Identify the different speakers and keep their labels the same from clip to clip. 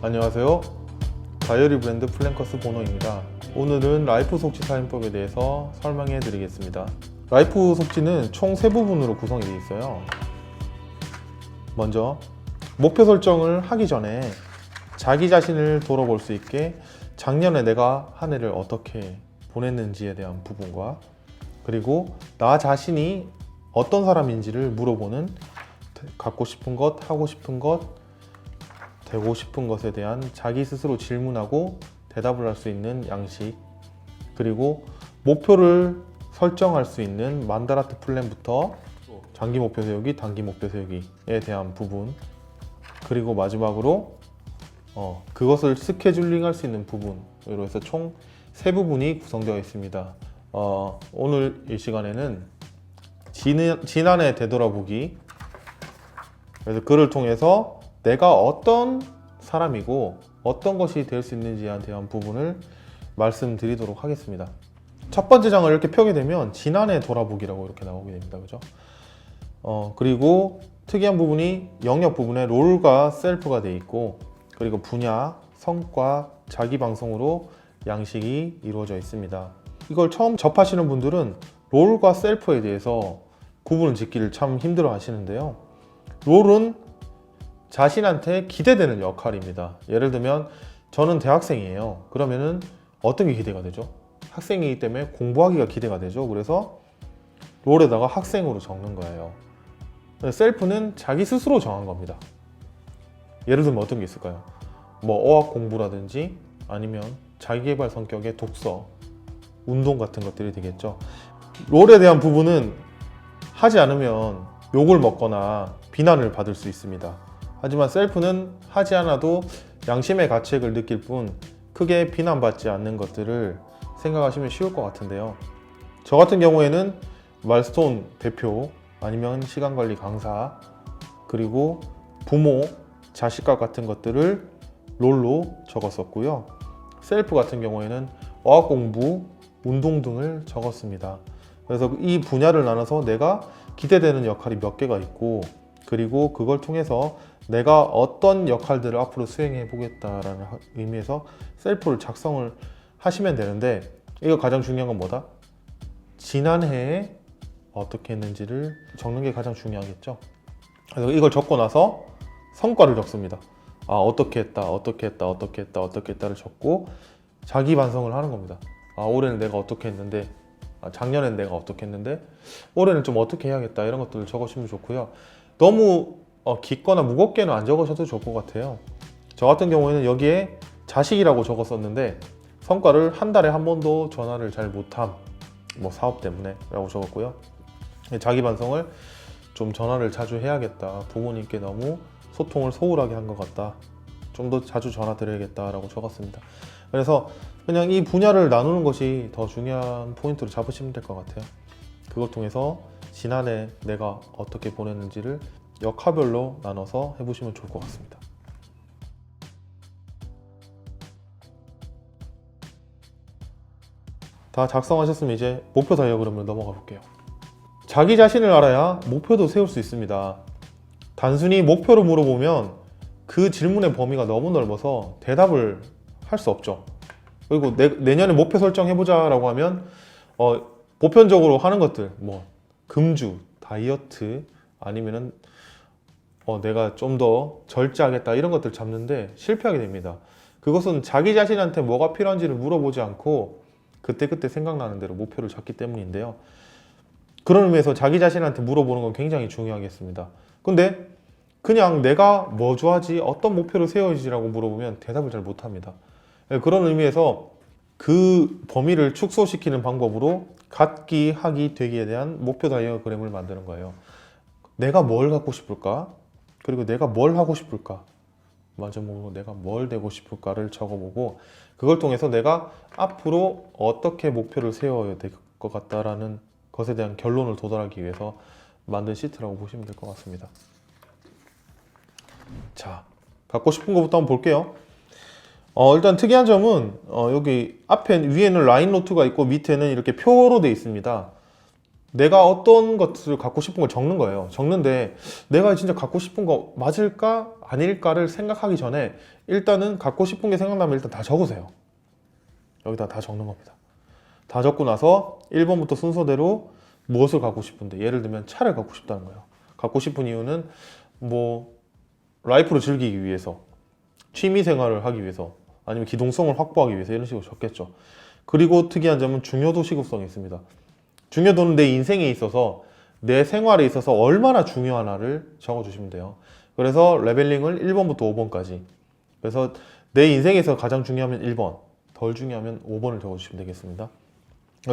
Speaker 1: 안녕하세요. 다이어리 브랜드 플랭커스 보노입니다. 오늘은 라이프 속지 사용법에 대해서 설명해 드리겠습니다. 라이프 속지는 총 3부분으로 구성이 되어 있어요. 먼저 목표 설정을 하기 전에 자기 자신을 돌아볼 수 있게 작년에 내가 한 해를 어떻게 보냈는지에 대한 부분과, 그리고 나 자신이 어떤 사람인지를 물어보는 갖고 싶은 것, 하고 싶은 것, 되고 싶은 것에 대한 자기 스스로 질문하고 대답을 할 수 있는 양식, 그리고 목표를 설정할 수 있는 만다라트 플랜부터 장기 목표 세우기, 단기 목표 세우기에 대한 부분, 그리고 마지막으로 그것을 스케줄링 할 수 있는 부분으로 해서 총 3부분이 구성되어 있습니다. 오늘 이 시간에는 지난해 되돌아보기, 그래서 그를 통해서 내가 어떤 사람이고 어떤 것이 될 수 있는지에 대한 부분을 말씀드리도록 하겠습니다. 첫 번째 장을 이렇게 펴게 되면 지난해 돌아보기라고 이렇게 나오게 됩니다. 그죠? 그리고 특이한 부분이 영역 부분에 롤과 셀프가 되어 있고, 그리고 분야, 성과, 자기 방송으로 양식이 이루어져 있습니다. 이걸 처음 접하시는 분들은 롤과 셀프에 대해서 구분을 짓기를 참 힘들어 하시는데요. 롤은 자신한테 기대되는 역할입니다. 예를 들면 저는 대학생이에요. 그러면은 어떤 게 기대가 되죠? 학생이기 때문에 공부하기가 기대가 되죠. 그래서 롤에다가 학생으로 적는 거예요. 셀프는 자기 스스로 정한 겁니다. 예를 들면 어떤 게 있을까요? 뭐 어학 공부라든지 아니면 자기계발 성격의 독서, 운동 같은 것들이 되겠죠. 롤에 대한 부분은 하지 않으면 욕을 먹거나 비난을 받을 수 있습니다. 하지만 셀프는 하지 않아도 양심의 가책을 느낄 뿐 크게 비난받지 않는 것들을 생각하시면 쉬울 것 같은데요. 저 같은 경우에는 마일스톤 대표, 아니면 시간관리 강사, 그리고 부모, 자식과 같은 것들을 롤로 적었었고요. 셀프 같은 경우에는 어학 공부, 운동 등을 적었습니다. 그래서 이 분야를 나눠서 내가 기대되는 역할이 몇 개가 있고, 그리고 그걸 통해서 내가 어떤 역할들을 앞으로 수행해 보겠다라는 의미에서 셀프를 작성을 하시면 되는데, 이거 가장 중요한 건 뭐다? 지난해에 어떻게 했는지를 적는 게 가장 중요하겠죠. 그래서 이걸 적고 나서 성과를 적습니다. 어떻게 했다, 어떻게 했다, 어떻게 했다, 어떻게 했다를 적고 자기 반성을 하는 겁니다. 올해는 내가 어떻게 했는데, 작년엔 내가 어떻게 했는데 올해는 좀 어떻게 해야겠다, 이런 것들을 적으시면 좋고요. 너무 깊거나 무겁게는 안 적으셔도 좋을 것 같아요. 저 같은 경우에는 여기에 자식이라고 적었었는데 성과를 한 달에 한 번도 전화를 잘 못함, 뭐 사업 때문에 라고 적었고요. 자기 반성을 좀 전화를 자주 해야겠다, 부모님께 너무 소통을 소홀하게 한 것 같다, 좀 더 자주 전화 드려야겠다 라고 적었습니다. 그래서 그냥 이 분야를 나누는 것이 더 중요한 포인트로 잡으시면 될 것 같아요. 그걸 통해서 지난해 내가 어떻게 보냈는지를 역할별로 나눠서 해보시면 좋을 것 같습니다. 다 작성하셨으면 이제 목표 다이어그램으로 넘어가 볼게요. 자기 자신을 알아야 목표도 세울 수 있습니다. 단순히 목표를 물어보면 그 질문의 범위가 너무 넓어서 대답을 할 수 없죠. 그리고 내년에 목표 설정해보자 라고 하면 보편적으로 하는 것들, 뭐 금주, 다이어트, 아니면은 내가 좀 더 절제하겠다, 이런 것들 잡는데 실패하게 됩니다. 그것은 자기 자신한테 뭐가 필요한지를 물어보지 않고 그때그때 생각나는 대로 목표를 잡기 때문인데요. 그런 의미에서 자기 자신한테 물어보는 건 굉장히 중요하겠습니다. 근데 그냥 내가 뭐 좋아하지, 어떤 목표를 세워야지라고 물어보면 대답을 잘 못합니다. 그런 의미에서 그 범위를 축소시키는 방법으로 갖기, 하기, 되기에 대한 목표 다이어그램을 만드는 거예요. 내가 뭘 갖고 싶을까? 그리고 내가 뭘 하고 싶을까? 마지막으로 내가 뭘 되고 싶을까를 적어보고, 그걸 통해서 내가 앞으로 어떻게 목표를 세워야 될 것 같다라는 것에 대한 결론을 도달하기 위해서 만든 시트라고 보시면 될 것 같습니다. 자, 갖고 싶은 것부터 한번 볼게요. 일단 특이한 점은 여기 위에는 라인 노트가 있고 밑에는 이렇게 표로 되어 있습니다. 내가 어떤 것을 갖고 싶은 걸 적는 거예요. 적는데 내가 진짜 갖고 싶은 거 맞을까 아닐까를 생각하기 전에 일단은 갖고 싶은 게 생각나면 일단 다 적으세요. 여기다 다 적는 겁니다. 다 적고 나서 1번부터 순서대로 무엇을 갖고 싶은데, 예를 들면 차를 갖고 싶다는 거예요. 갖고 싶은 이유는 뭐 라이프를 즐기기 위해서, 취미 생활을 하기 위해서, 아니면 기동성을 확보하기 위해서, 이런 식으로 적겠죠. 그리고 특이한 점은 중요도 시급성이 있습니다. 중요도는 내 인생에 있어서, 내 생활에 있어서 얼마나 중요하나를 적어주시면 돼요. 그래서 레벨링을 1번부터 5번까지, 그래서 내 인생에서 가장 중요하면 1번, 덜 중요하면 5번을 적어주시면 되겠습니다.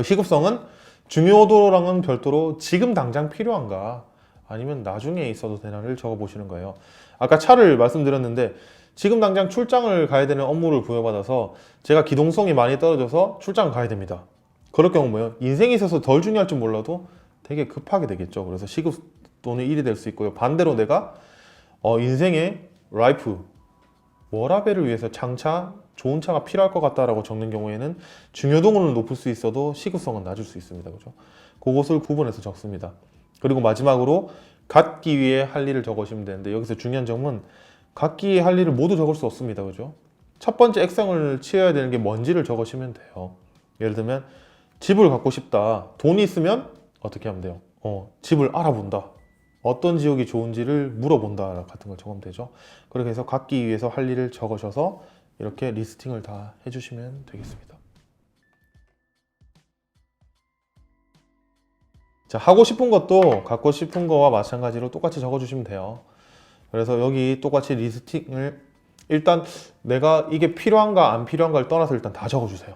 Speaker 1: 시급성은 중요도랑은 별도로 지금 당장 필요한가 아니면 나중에 있어도 되나를 적어보시는 거예요. 아까 차를 말씀드렸는데, 지금 당장 출장을 가야 되는 업무를 부여받아서 제가 기동성이 많이 떨어져서 출장을 가야 됩니다. 그럴 경우 뭐예요? 인생에 있어서 덜 중요할 줄 몰라도 되게 급하게 되겠죠. 그래서 시급도는 1이 될 수 있고요. 반대로 내가 인생의 라이프, 워라밸을 위해서 장차 좋은 차가 필요할 것 같다라고 적는 경우에는 중요도는 높을 수 있어도 시급성은 낮을 수 있습니다. 그죠? 그것을 구분해서 적습니다. 그리고 마지막으로 갖기 위해 할 일을 적으시면 되는데, 여기서 중요한 점은 갖기 위해 할 일을 모두 적을 수 없습니다. 그죠? 첫 번째 액션을 취해야 되는 게 뭔지를 적으시면 돼요. 예를 들면 집을 갖고 싶다. 돈이 있으면 어떻게 하면 돼요? 집을 알아본다. 어떤 지역이 좋은지를 물어본다 같은 걸 적으면 되죠. 그렇게 해서 갖기 위해서 할 일을 적으셔서 이렇게 리스팅을 다 해주시면 되겠습니다. 자, 하고 싶은 것도 갖고 싶은 거와 마찬가지로 똑같이 적어주시면 돼요. 그래서 여기 똑같이 리스팅을, 일단 내가 이게 필요한가 안 필요한가를 떠나서 일단 다 적어주세요.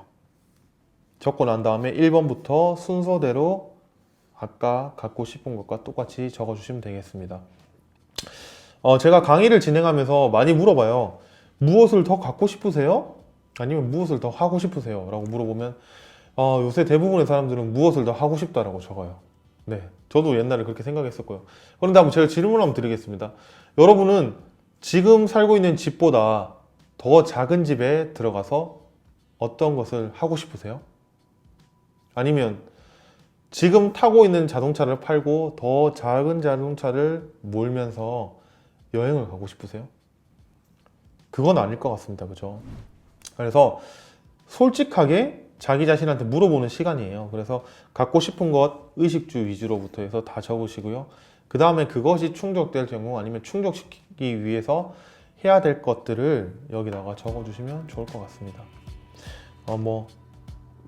Speaker 1: 적고 난 다음에 1번부터 순서대로 아까 갖고 싶은 것과 똑같이 적어주시면 되겠습니다. 제가 강의를 진행하면서 많이 물어봐요. 무엇을 더 갖고 싶으세요? 아니면 무엇을 더 하고 싶으세요? 라고 물어보면 요새 대부분의 사람들은 무엇을 더 하고 싶다라고 적어요. 네, 저도 옛날에 그렇게 생각했었고요. 그런데 한번 제가 질문을 한번 드리겠습니다. 여러분은 지금 살고 있는 집보다 더 작은 집에 들어가서 어떤 것을 하고 싶으세요? 아니면 지금 타고 있는 자동차를 팔고 더 작은 자동차를 몰면서 여행을 가고 싶으세요? 그건 아닐 것 같습니다. 그죠? 그래서 솔직하게 자기 자신한테 물어보는 시간이에요. 그래서 갖고 싶은 것 의식주 위주로부터 해서 다 적으시고요. 그 다음에 그것이 충족될 경우, 아니면 충족시키기 위해서 해야 될 것들을 여기다가 적어주시면 좋을 것 같습니다.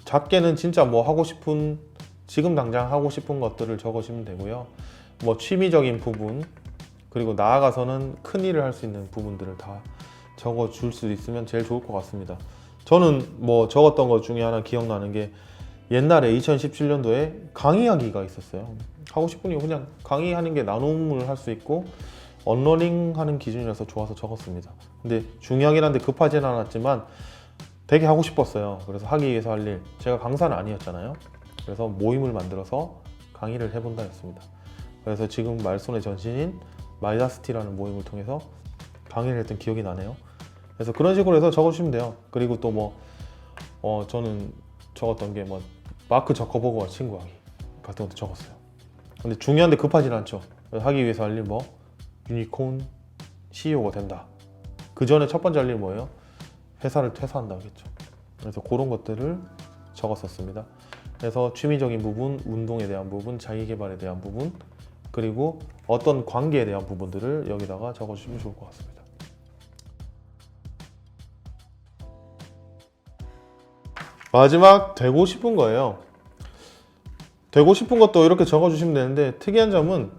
Speaker 1: 작게는 진짜 하고 싶은, 지금 당장 하고 싶은 것들을 적으시면 되고요. 취미적인 부분, 그리고 나아가서는 큰 일을 할 수 있는 부분들을 다 적어줄 수 있으면 제일 좋을 것 같습니다. 저는 적었던 것 중에 하나 기억나는 게, 옛날에 2017년도에 강의하기가 있었어요. 하고 싶은 이유, 그냥 강의하는 게 나눔을 할 수 있고 언러닝 하는 기준이라서 좋아서 적었습니다. 근데 중요하긴 한데 급하지는 않았지만 되게 하고 싶었어요. 그래서 하기 위해서 할 일, 제가 강사는 아니었잖아요. 그래서 모임을 만들어서 강의를 해본다 했습니다. 그래서 지금 말손의 전신인 마이다스티라는 모임을 통해서 강의를 했던 기억이 나네요. 그래서 그런 식으로 해서 적어주시면 돼요. 그리고 또 저는 적었던 게 마크 저커버그와 친구하기 같은 것도 적었어요. 근데 중요한데 급하진 않죠. 하기 위해서 할 일 유니콘 CEO가 된다. 그 전에 첫 번째 할 일 뭐예요? 회사를 퇴사한다 하겠죠. 그래서 그런 것들을 적었었습니다. 그래서 취미적인 부분, 운동에 대한 부분, 자기개발에 대한 부분, 그리고 어떤 관계에 대한 부분들을 여기다가 적어주시면 좋을 것 같습니다. 마지막 되고 싶은 거예요. 되고 싶은 것도 이렇게 적어주시면 되는데, 특이한 점은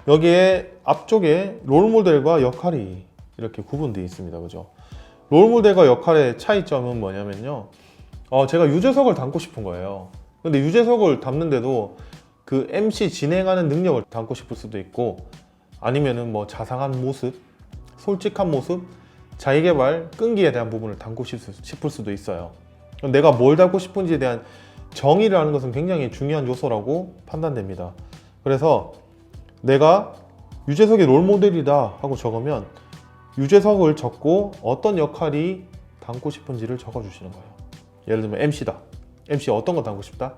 Speaker 1: 여기에 앞쪽에 롤모델과 역할이 이렇게 구분되어 있습니다. 그죠? 롤모델과 역할의 차이점은 뭐냐면요, 제가 유재석을 담고 싶은 거예요. 근데 유재석을 담는데도 그 MC 진행하는 능력을 담고 싶을 수도 있고, 아니면은 자상한 모습, 솔직한 모습, 자기개발, 끈기에 대한 부분을 담고 싶을 수도 있어요. 내가 뭘 담고 싶은지에 대한 정의를 하는 것은 굉장히 중요한 요소라고 판단됩니다. 그래서 내가 유재석이 롤모델이다 하고 적으면 유재석을 적고 어떤 역할이 담고 싶은지를 적어주시는 거예요. 예를 들면 MC다. MC 어떤 거 담고 싶다?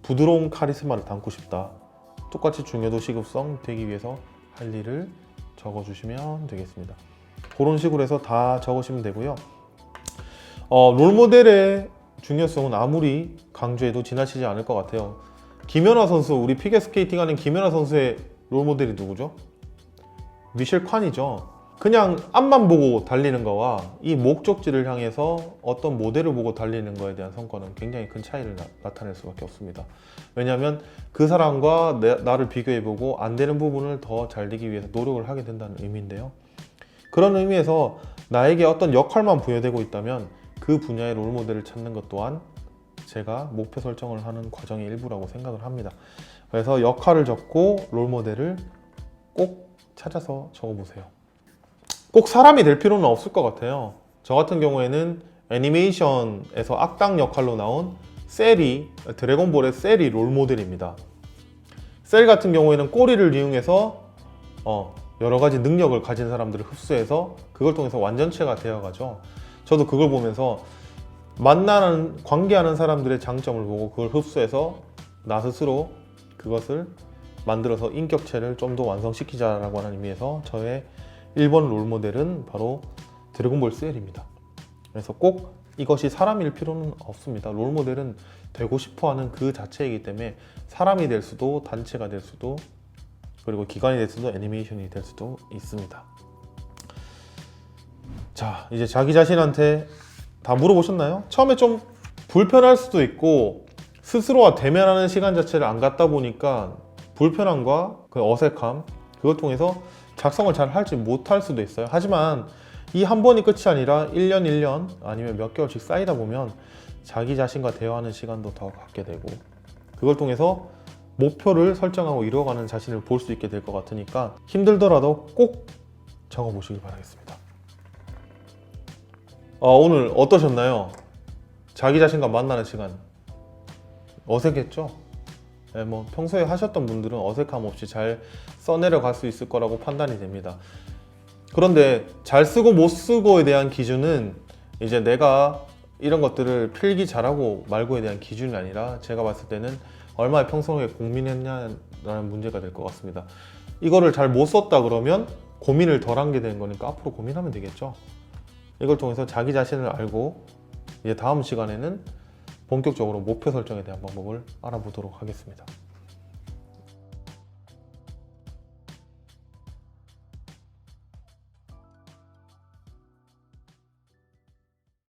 Speaker 1: 부드러운 카리스마를 담고 싶다. 똑같이 중요도 시급성 되기 위해서 할 일을 적어주시면 되겠습니다. 그런 식으로 해서 다 적으시면 되고요. 롤모델의 중요성은 아무리 강조해도 지나치지 않을 것 같아요. 김연아 선수, 우리 피겨스케이팅 하는 김연아 선수의 롤모델이 누구죠? 미셸 칸이죠. 그냥 앞만 보고 달리는 거와 이 목적지를 향해서 어떤 모델을 보고 달리는 거에 대한 성과는 굉장히 큰 차이를 나타낼 수밖에 없습니다. 왜냐하면 그 사람과 나를 비교해보고 안 되는 부분을 더 잘 되기 위해서 노력을 하게 된다는 의미인데요. 그런 의미에서 나에게 어떤 역할만 부여되고 있다면 그 분야의 롤모델을 찾는 것 또한 제가 목표 설정을 하는 과정의 일부라고 생각을 합니다. 그래서 역할을 적고 롤모델을 꼭 찾아서 적어보세요. 꼭 사람이 될 필요는 없을 것 같아요. 저 같은 경우에는 애니메이션에서 악당 역할로 나온 셀이, 드래곤볼의 셀이 롤모델입니다. 셀 같은 경우에는 꼬리를 이용해서 여러 가지 능력을 가진 사람들을 흡수해서 그걸 통해서 완전체가 되어가죠. 저도 그걸 보면서 만나는, 관계하는 사람들의 장점을 보고 그걸 흡수해서 나 스스로 그것을 만들어서 인격체를 좀 더 완성시키자라고 하는 의미에서 저의 1번 롤모델은 바로 드래곤볼 셀입니다. 그래서 꼭 이것이 사람일 필요는 없습니다. 롤모델은 되고 싶어하는 그 자체이기 때문에 사람이 될 수도 단체가 될 수도 그리고 기관이 될 수도 애니메이션이 될 수도 있습니다. 자, 이제 자기 자신한테 다 물어보셨나요? 처음에 좀 불편할 수도 있고 스스로와 대면하는 시간 자체를 안 갖다 보니까 불편함과 그 어색함, 그걸 통해서 작성을 잘 할지 못할 수도 있어요. 하지만 이 한 번이 끝이 아니라 1년 1년 아니면 몇 개월씩 쌓이다 보면 자기 자신과 대화하는 시간도 더 갖게 되고 그걸 통해서 목표를 설정하고 이루어가는 자신을 볼 수 있게 될 것 같으니까 힘들더라도 꼭 적어보시기 바라겠습니다. 오늘 어떠셨나요? 자기 자신과 만나는 시간 어색했죠? 네, 뭐 평소에 하셨던 분들은 어색함 없이 잘 써내려 갈 수 있을 거라고 판단이 됩니다. 그런데 잘 쓰고 못 쓰고에 대한 기준은 이제 내가 이런 것들을 필기 잘하고 말고에 대한 기준이 아니라 제가 봤을 때는 얼마나 평소에 고민했냐라는 문제가 될 것 같습니다. 이거를 잘 못 썼다 그러면 고민을 덜 한 게 되는 거니까 앞으로 고민하면 되겠죠. 이걸 통해서 자기 자신을 알고 이제 다음 시간에는 본격적으로 목표 설정에 대한 방법을 알아보도록 하겠습니다.